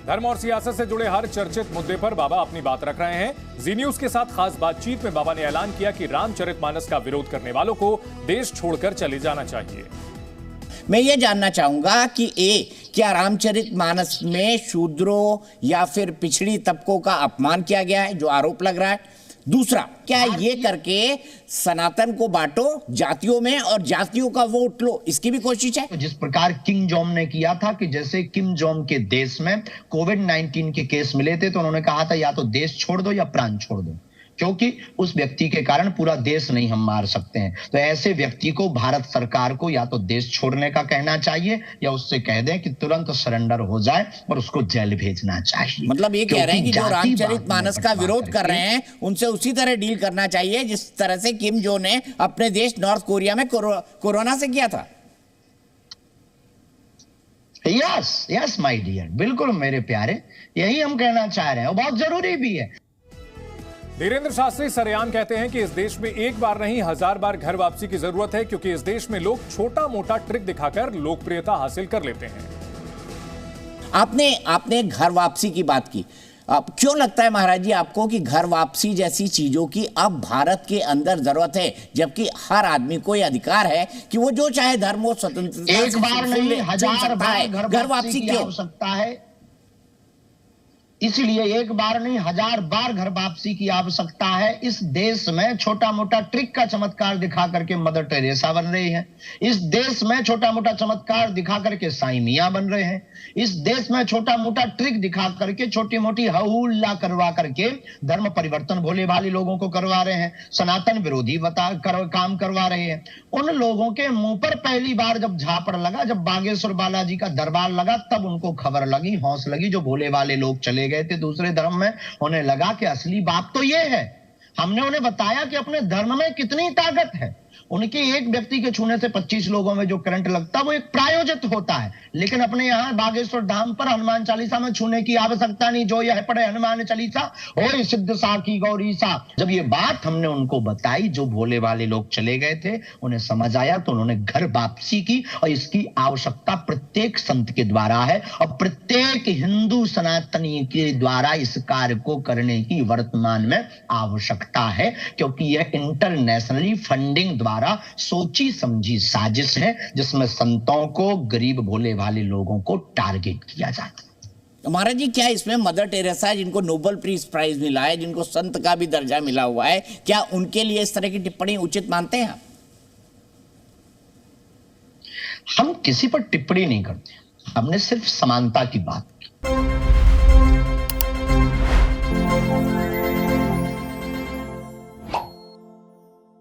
धर्म और सियासत से जुड़े हर चर्चित मुद्दे पर बाबा अपनी बात रख रहे हैं। जी न्यूज के साथ खास बातचीत में बाबा ने ऐलान किया कि रामचरितमानस का विरोध करने वालों को देश छोड़कर चले जाना चाहिए। मैं ये जानना चाहूंगा कि क्या रामचरितमानस में शूद्रों या फिर पिछड़ी तबकों का अपमान किया गया है, जो आरोप लग रहा है? दूसरा, क्या ये करके सनातन को बांटो जातियों में और जातियों का वोट लो, इसकी भी कोशिश है? जिस प्रकार किम जोंग ने किया था कि जैसे किम जोंग के देश में कोविड-19 के केस मिले थे तो उन्होंने कहा था या तो देश छोड़ दो या प्राण छोड़ दो, क्योंकि उस व्यक्ति के कारण पूरा देश नहीं हम मार सकते हैं। तो ऐसे व्यक्ति को भारत सरकार को या तो देश छोड़ने का कहना चाहिए या उससे कह दें कि तुरंत सरेंडर हो जाए और उसको जेल भेजना चाहिए। मतलब ये कह रहे हैं कि जो रामचरितमानस का विरोध कर रहे हैं उनसे उसी तरह डील करना चाहिए जिस तरह से किम जो ने अपने देश नॉर्थ कोरिया में कोरोना से किया था। यस यस माय डियर, बिल्कुल मेरे प्यारे, यही हम कहना चाह रहे हैं और बहुत जरूरी भी है। धीरेन्द्र शास्त्री सरेआम कहते हैं कि इस देश में एक बार नहीं 1000 बार घर वापसी की जरूरत है, क्योंकि इस देश में लोग छोटा मोटा ट्रिक दिखाकर लोकप्रियता हासिल कर लेते हैं। आपने घर वापसी की बात की। अब क्यों लगता है महाराज जी आपको कि घर वापसी जैसी चीजों की अब भारत के अंदर जरूरत है, जबकि हर आदमी को यह अधिकार है कि वो जो चाहे धर्म और स्वतंत्रता एक बार नहीं 1000 बार घर वापसी की आवश्यकता है। इसलिए एक बार नहीं 1000 बार घर वापसी की आवश्यकता है। इस देश में छोटा मोटा ट्रिक का चमत्कार दिखा करके मदर टेरेसा बन रही है। इस देश में छोटा मोटा चमत्कार दिखा करके साईं मियां बन रहे हैं। इस देश में छोटा मोटा ट्रिक दिखा करके छोटी मोटी हहुल्ला करवा करके धर्म परिवर्तन भोले भाले लोगों को करवा रहे हैं, सनातन विरोधी काम करवा रहे हैं। उन लोगों के मुंह पर पहली बार जब झापड़ लगा, जब बागेश्वर बालाजी का दरबार लगा, तब उनको खबर लगी, हौस लगी, जो भोले वाले लोग चले गए थे दूसरे धर्म में, उन्हें लगा कि असली बात तो ये है। हमने उन्हें बताया कि अपने धर्म में कितनी ताकत है। उनके एक व्यक्ति के छूने से 25 लोगों में जो करंट लगता है वो एक प्रायोजित होता है, लेकिन अपने यहां बागेश्वर धाम पर हनुमान चालीसा में छूने की आवश्यकता नहीं। जो यह पढ़े हनुमान चालीसा ओए सिद्ध साखी गौरी सा। जब ये बात हमने उनको बताई, जो भोले वाले लोग चले गए थे, उन्हें समझ आया तो उन्होंने घर वापसी की, और इसकी आवश्यकता प्रत्येक संत के द्वारा है और प्रत्येक हिंदू सनातनी के द्वारा इस कार्य को करने की वर्तमान में आवश्यकता है, क्योंकि यह इंटरनेशनली फंडिंग द्वारा सोची समझी साजिश है, जिसमें संतों को, गरीब भोले भाले लोगों को टारगेट किया जाता है। महाराज जी, क्या इसमें मदर टेरेसा, जिनको नोबेल पीस प्राइज मिला है, जिनको संत का भी दर्जा मिला हुआ है, क्या उनके लिए इस तरह की टिप्पणी उचित मानते हैं? हम किसी पर टिप्पणी नहीं करते, हमने सिर्फ समानता की बात की।